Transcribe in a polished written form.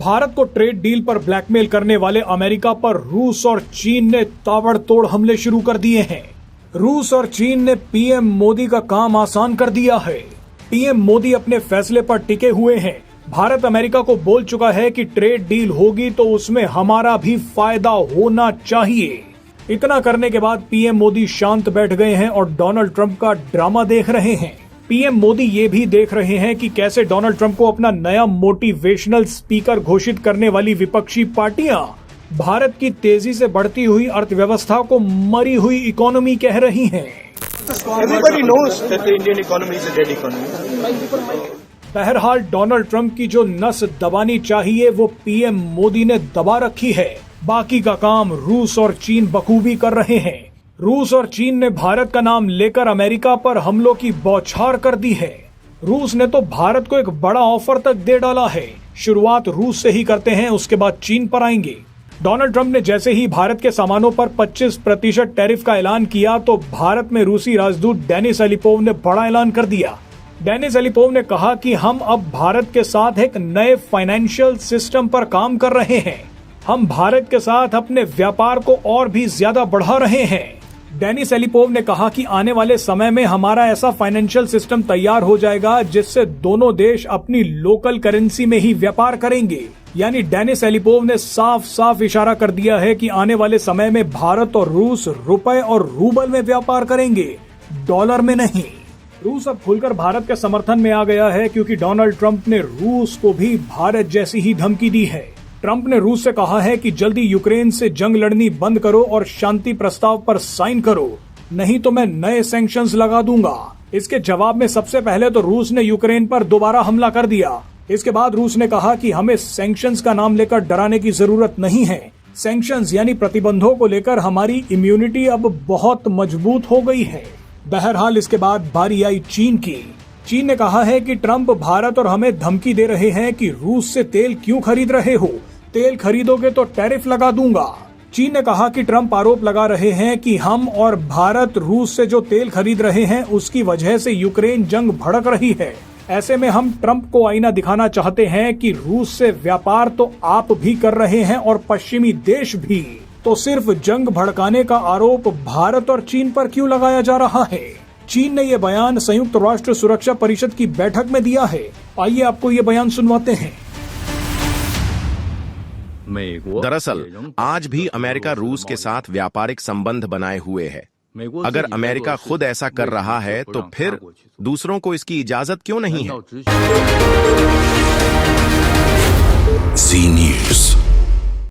भारत को trade deal पर blackmail करने वाले अमेरिका पर रूस और चीन ने ताबड़तोड़ हमले शुरू कर दिए हैं। रूस और चीन ने पीएम मोदी का काम आसान कर दिया है। पीएम मोदी अपने फैसले पर टिके हुए हैं। भारत अमेरिका को बोल चुका है कि ट्रेड डील होगी तो उसमें हमारा भी फायदा होना चाहिए। इतना करने के बाद पीएम मोदी शांत बैठ गए हैं और डोनाल्ड ट्रंप का ड्रामा देख रहे हैं। पीएम मोदी ये भी देख रहे हैं कि कैसे डोनाल्ड ट्रंप को अपना नया मोटिवेशनल स्पीकर घोषित करने वाली विपक्षी पार्टियां भारत की तेजी से बढ़ती हुई अर्थव्यवस्था को मरी हुई इकोनॉमी कह रही हैं। बहरहाल डोनाल्ड ट्रंप की जो नस दबानी चाहिए वो पीएम मोदी ने दबा रखी है। बाकी का काम रूस और चीन बखूबी कर रहे हैं। रूस और चीन ने भारत का नाम लेकर अमेरिका पर हमलों की बौछार कर दी है। रूस ने तो भारत को एक बड़ा ऑफर तक दे डाला है। शुरुआत रूस से ही करते हैं, उसके बाद चीन पर आएंगे। डोनाल्ड ट्रंप ने जैसे ही भारत के सामानों पर 25% टैरिफ का ऐलान किया तो भारत में रूसी राजदूत डेनिस एलिपोव ने बड़ा ऐलान कर दिया। डेनिस एलिपोव ने कहा कि हम अब भारत के साथ एक नए फाइनेंशियल सिस्टम पर काम कर रहे हैं। हम भारत के साथ अपने व्यापार को और भी ज्यादा बढ़ा रहे हैं। डेनिस एलिपोव ने कहा कि आने वाले समय में हमारा ऐसा फाइनेंशियल सिस्टम तैयार हो जाएगा जिससे दोनों देश अपनी लोकल करेंसी में ही व्यापार करेंगे। यानी डेनिस एलिपोव ने साफ साफ इशारा कर दिया है कि आने वाले समय में भारत और रूस रुपए और रूबल में व्यापार करेंगे, डॉलर में नहीं। रूस अब खुलकर भारत के समर्थन में आ गया है क्योंकि डोनाल्ड ट्रंप ने रूस को भी भारत जैसी ही धमकी दी है। ट्रंप ने रूस से कहा है कि जल्दी यूक्रेन से जंग लड़नी बंद करो और शांति प्रस्ताव पर साइन करो, नहीं तो मैं नए सैंक्शंस लगा दूंगा। इसके जवाब में सबसे पहले तो रूस ने यूक्रेन पर दोबारा हमला कर दिया। इसके बाद रूस ने कहा कि हमें सैंक्शंस का नाम लेकर डराने की जरूरत नहीं है। सैंक्शंस यानी प्रतिबंधों को लेकर हमारी इम्यूनिटी अब बहुत मजबूत हो गई है। बहरहाल इसके बाद बारी आई चीन की। चीन ने कहा है कि ट्रंप भारत और हमें धमकी दे रहे हैं कि रूस से तेल क्यों खरीद रहे हो, तेल खरीदोगे तो टैरिफ लगा दूंगा। चीन ने कहा कि ट्रंप आरोप लगा रहे हैं कि हम और भारत रूस से जो तेल खरीद रहे हैं उसकी वजह से यूक्रेन जंग भड़क रही है। ऐसे में हम ट्रंप को आईना दिखाना चाहते हैं कि रूस से व्यापार तो आप भी कर रहे हैं और पश्चिमी देश भी, तो सिर्फ जंग भड़काने का आरोप भारत और चीन पर क्यों लगाया जा रहा है। चीन ने ये बयान संयुक्त राष्ट्र सुरक्षा परिषद की बैठक में दिया है। आइए आपको ये बयान सुनवाते हैं। दरअसल आज भी अमेरिका रूस के साथ व्यापारिक संबंध बनाए हुए है। अगर अमेरिका खुद ऐसा कर रहा है तो फिर दूसरों को इसकी इजाजत क्यों नहीं है।